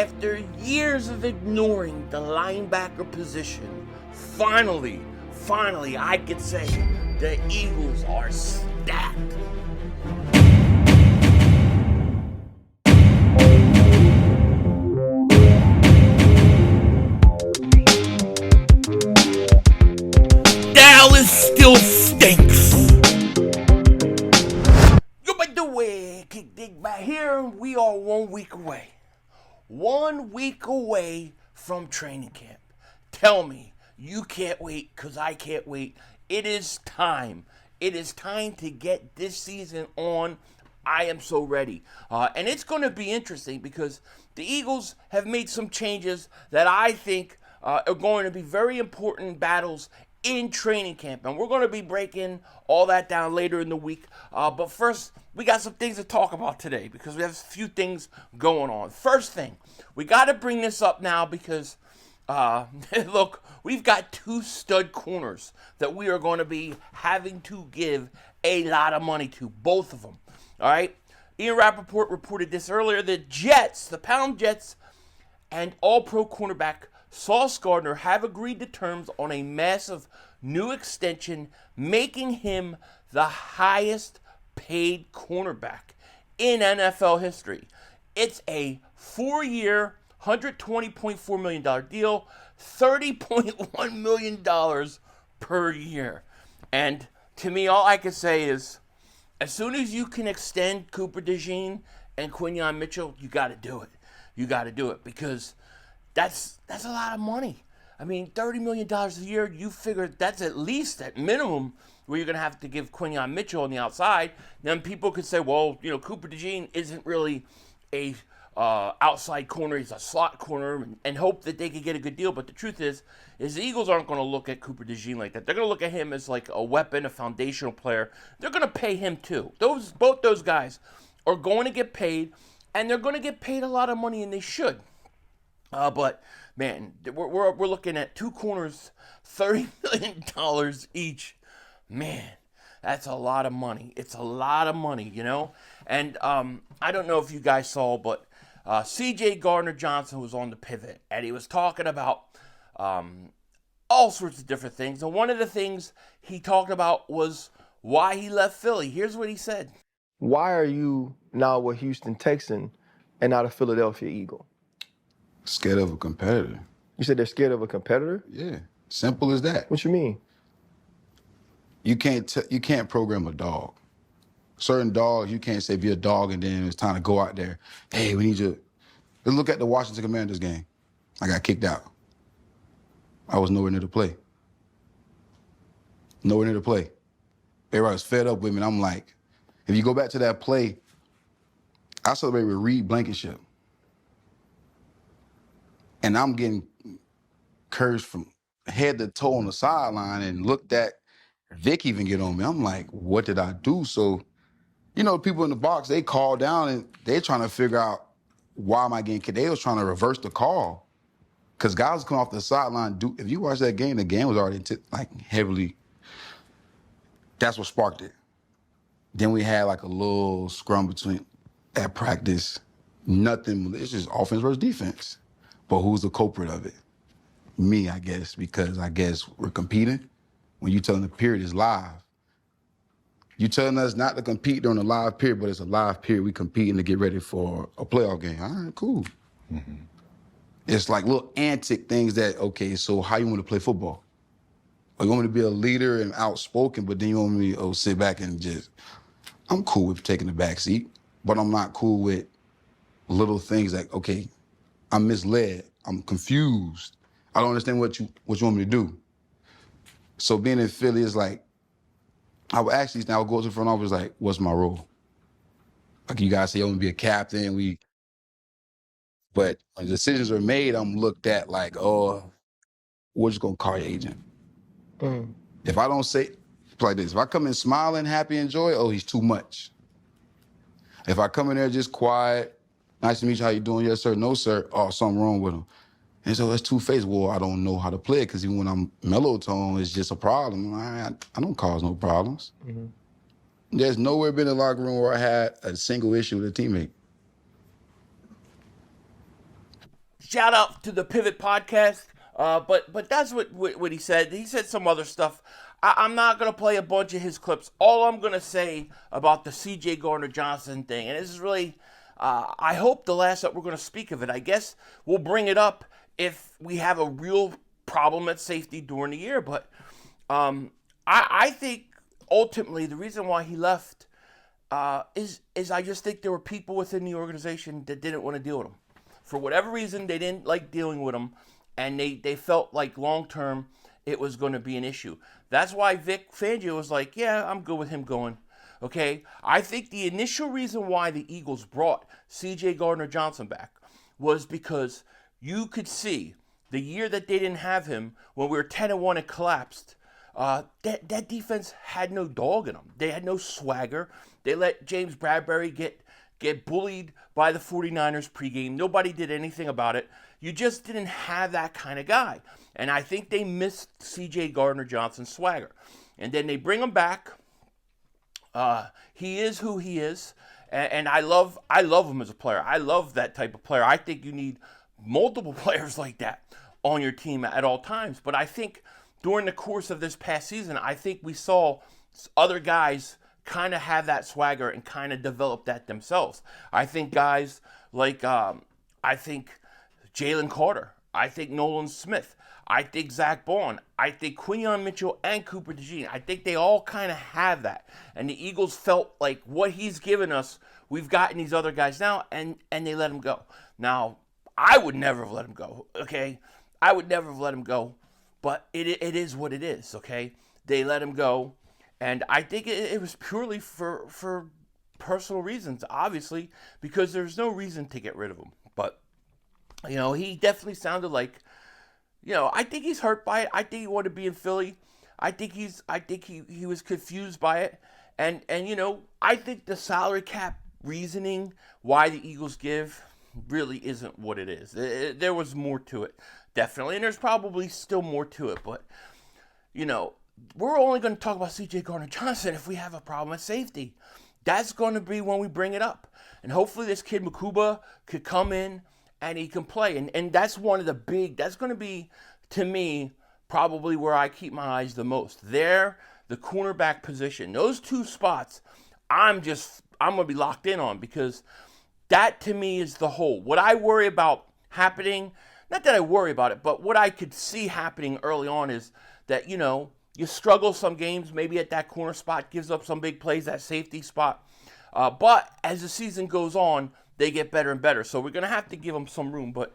After years of ignoring the linebacker position, finally, I could say the Eagles are stacked. Dallas still stinks. Yo, by the way, Dingbat here. We are 1 week away. 1 week away from training camp. Tell me, you can't wait, because I can't wait. It is time. It is time to get this season on. I am so ready. And it's going to be interesting because the Eagles have made some changes that I think are going to be very important battles in training camp. And we're going to be breaking all that down later in the week. But first, we got some things to talk about today because we have a few things going on. First thing, we got to bring this up now because, look, we've got two stud corners that we are going to be having to give a lot of money to, both of them. All right? Ian Rappaport reported this earlier. The Jets, the Pound Jets, and all-pro cornerback Sauce Gardner have agreed to terms on a massive new extension, making him the highest paid cornerback in NFL history. It's a 4-year, $120.4 million deal, $30.1 million per year. And to me, all I can say is, as soon as you can extend Cooper DeJean and Quinyon Mitchell, you got to do it. You got to do it because that's a lot of money. I mean, $30 million a year, you figure that's at least at minimum where you're going to have to give Quinyon Mitchell on the outside. Then people could say, well, you know, Cooper DeJean isn't really a outside corner. He's a slot corner and hope that they could get a good deal. But the truth is the Eagles aren't going to look at Cooper DeJean like that. They're going to look at him as like a weapon, a foundational player. They're going to pay him too. Both those guys are going to get paid, and they're going to get paid a lot of money, and they should. But man, we're looking at two corners, $30 million each. Man, that's a lot of money. It's a lot of money, you know. And I don't know if you guys saw, but Cjgj Gardner-Johnson was on the pivot, and he was talking about all sorts of different things. And one of the things he talked about was why he left Philly. Here's what he said. Why are you now a Houston Texan and not a Philadelphia Eagle? Scared of a competitor. You said they're scared of a competitor? Yeah, simple as that. What you mean? You can't program a dog. Certain dogs, you can't say be a dog and then it's time to go out there. Hey, we need you. Let's look at the Washington Commanders game. I got kicked out. I was nowhere near to play. Nowhere near to play. Everybody was fed up with me, and I'm like, if you go back to that play, I celebrated with Reed Blankenship. And I'm getting cursed from head to toe on the sideline and looked at Vic even get on me. I'm like, what did I do? So, you know, people in the box, they call down and they're trying to figure out why am I getting kicked. They was trying to reverse the call because guys come off the sideline. If you watch that game, the game was already heavily. That's what sparked it. Then we had like a little scrum between at practice. Nothing. It's just offense versus defense. But who's the culprit of it? Me, I guess, because I guess we're competing. When you telling the period is live, you telling us not to compete during a live period, but it's a live period. We competing to get ready for a playoff game. All right, cool. Mm-hmm. It's like little antic things that, okay, so how you want to play football? Or you want me to be a leader and outspoken, but then you want me to sit back and just, I'm cool with taking the back seat, but I'm not cool with little things like, okay, I'm misled. I'm confused. I don't understand what you want me to do. So being in Philly is like, I would actually now go to the front office like, what's my role? Like you guys say, I want to be a captain. But when decisions are made, I'm looked at like, oh, we're just gonna call your agent. Mm. If I don't say like this, if I come in smiling, happy, and joy, oh, he's too much. If I come in there just quiet, nice to meet you, how you doing? Yes, sir. No, sir. Oh, something wrong with him. And so that's two-faced. Well, I don't know how to play it because even when I'm mellow tone, it's just a problem. I don't cause no problems. Mm-hmm. There's nowhere been in the locker room where I had a single issue with a teammate. shout out to the Pivot Podcast. But that's what he said. He said some other stuff. I'm not going to play a bunch of his clips. All I'm going to say about the Cjgj Gardner-Johnson thing, and this is really, I hope the last that we're going to speak of it. I guess we'll bring it up if we have a real problem at safety during the year. But I think ultimately the reason why he left is I just think there were people within the organization that didn't want to deal with him. For whatever reason, they didn't like dealing with him, and they felt like long-term it was going to be an issue. That's why Vic Fangio was like, yeah, I'm good with him going. Okay? I think the initial reason why the Eagles brought Cjgj Gardner-Johnson back was because you could see the year that they didn't have him, when we were 10-1 and collapsed, that defense had no dog in them. They had no swagger. They let James Bradbury get bullied by the 49ers pregame. Nobody did anything about it. You just didn't have that kind of guy. And I think they missed Cjgj Gardner-Johnson's swagger. And then they bring him back. He is who he is. And I love him as a player. I love that type of player. I think you need multiple players like that on your team at all times. But I think during the course of this past season, I think we saw other guys kind of have that swagger and kind of develop that themselves. I think guys like, I think Jalen Carter, I think Nolan Smith, I think Zach Bond, I think Quinyon Mitchell and Cooper DeJean. I think they all kind of have that. And the Eagles felt like what he's given us, we've gotten these other guys now, and they let him go. Now, I would never have let him go, okay? I would never have let him go, but it is what it is, okay? They let him go, and I think it was purely for personal reasons, obviously, because there's no reason to get rid of him. But, you know, he definitely sounded like, you know, I think he's hurt by it. I think he wanted to be in Philly. I think he was confused by it. And you know, I think the salary cap reasoning why the Eagles give really isn't what it is. There was more to it, definitely. And there's probably still more to it. But, you know, we're only going to talk about Cjgj Gardner-Johnson if we have a problem at safety. That's going to be when we bring it up. And hopefully this kid Makuba could come in and he can play. And that's one of the that's going to be, to me, probably where I keep my eyes the most. There, the cornerback position. Those two spots, I'm going to be locked in on, because that, to me, is the whole. What I worry about happening, not that I worry about it, but what I could see happening early on is that, you know, you struggle some games, maybe at that corner spot, gives up some big plays, that safety spot. But as the season goes on, they get better and better. So we're going to have to give them some room. But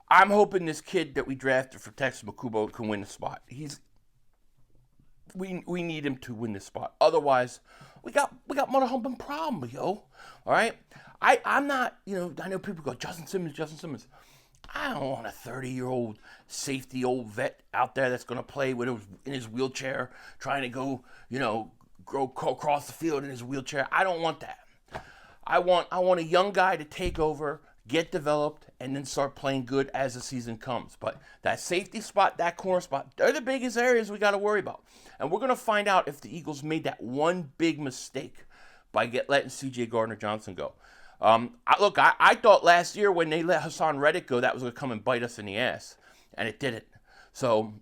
I'm hoping this kid that we drafted for Texas, Makubo, can win the spot. We need him to win this spot. Otherwise, we got mother humping problem, yo. All right? I'm not, you know, I know people go, Justin Simmons. I don't want a 30-year-old safety, old vet out there that's going to play in his wheelchair, trying to go, you know, go across the field in his wheelchair. I don't want that. I want a young guy to take over, get developed, and then start playing good as the season comes. But that safety spot, that corner spot, they're the biggest areas we got to worry about. And we're going to find out if the Eagles made that one big mistake by letting Cjgj Gardner-Johnson go. I thought last year when they let Hassan Reddick go, that was going to come and bite us in the ass, and it didn't. So,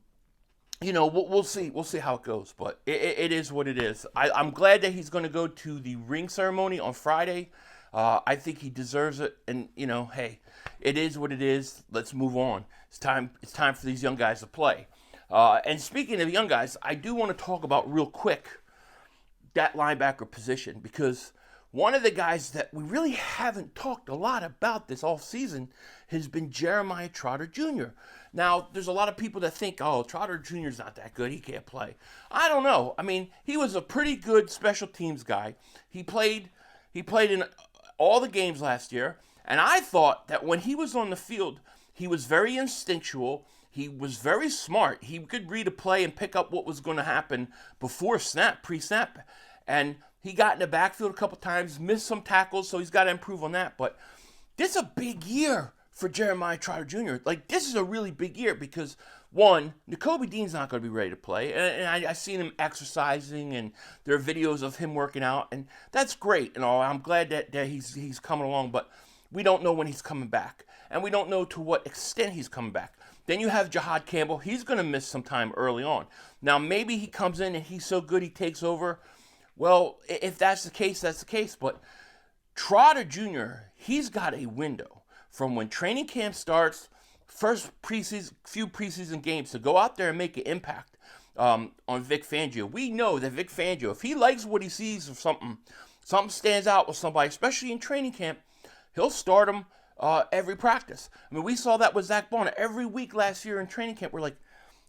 you know, we'll see. We'll see how it goes, but it is what it is. I'm glad that he's going to go to the ring ceremony on Friday. I think he deserves it, and, you know, hey, it is what it is. Let's move on. It's time for these young guys to play. And speaking of young guys, I do want to talk about real quick that linebacker position, because one of the guys that we really haven't talked a lot about this offseason has been Jeremiah Trotter Jr. Now, there's a lot of people that think, oh, Trotter Jr. is not that good, he can't play. I don't know. I mean, he was a pretty good special teams guy. He played in all the games last year, and I thought that when he was on the field, he was very instinctual. He was very smart. He could read a play and pick up what was going to happen before snap, pre-snap. And he got in the backfield a couple times, missed some tackles, so he's got to improve on that. But this is a big year for Jeremiah Trotter Jr. Like, this is a really big year because, one, Nakobe Dean's not going to be ready to play. And I've seen him exercising, and there are videos of him working out, and that's great and all. I'm glad that he's coming along, but we don't know when he's coming back. and we don't know to what extent he's coming back. Then you have Jihad Campbell. He's going to miss some time early on. Now, maybe he comes in and he's so good he takes over. Well, if that's the case, that's the case. But Trotter Jr., he's got a window from when training camp starts, first few preseason games, to go out there and make an impact on Vic Fangio. We know that Vic Fangio, if he likes what he sees or something stands out with somebody, especially in training camp, he'll start him every practice. I mean, we saw that with Zach Bond. Every week last year in training camp, we're like,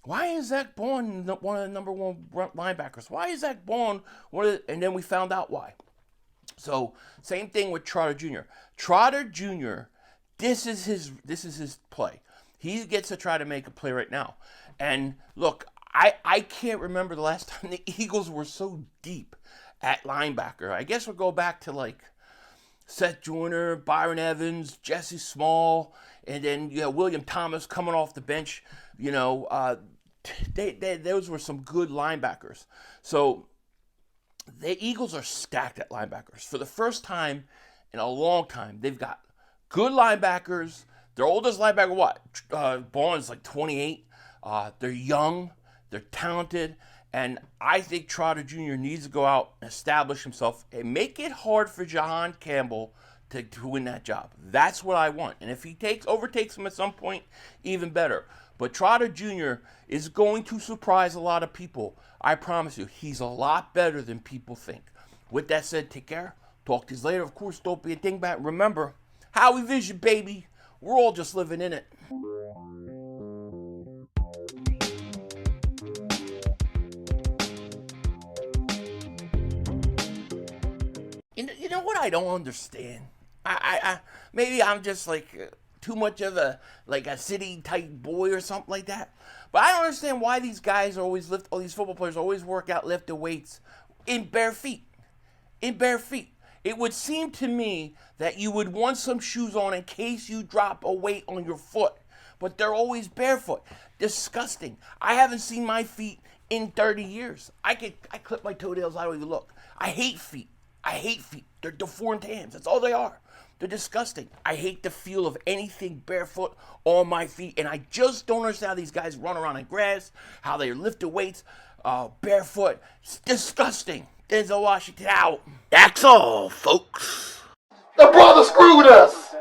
why is Zach Bond one of the number one linebackers? Why is Zach Bond and then we found out why. So, same thing with Trotter Jr. Trotter Jr., this is his play. He gets to try to make a play right now. And look, I can't remember the last time the Eagles were so deep at linebacker. I guess we'll go back to like Seth Joyner, Byron Evans, Jesse Small, and then William Thomas coming off the bench. Those were some good linebackers. So the Eagles are stacked at linebackers. For the first time in a long time, they've got good linebackers. Their oldest linebacker, Bond's like 28. They're young. They're talented. And I think Trotter Jr. needs to go out and establish himself and make it hard for Jihad Campbell to win that job. That's what I want. And if he overtakes him at some point, even better. But Trotter Jr. is going to surprise a lot of people. I promise you, he's a lot better than people think. With that said, take care. Talk to you later. Of course, don't be a dingbat. Remember, Howie Vision, baby. We're all just living in it. You know what I don't understand? I maybe I'm just like too much of a city type boy or something like that. But I don't understand why these guys all these football players always work out, lift the weights in bare feet. In bare feet. It would seem to me that you would want some shoes on in case you drop a weight on your foot. But they're always barefoot. Disgusting. I haven't seen my feet in 30 years. I clip my toenails, I don't even look. I hate feet. They're deformed hands. That's all they are. They're disgusting. I hate the feel of anything barefoot on my feet. And I just don't understand how these guys run around in grass, how they lift the weights barefoot. It's disgusting. Denzel Washington out. That's all, folks. The brother screwed us.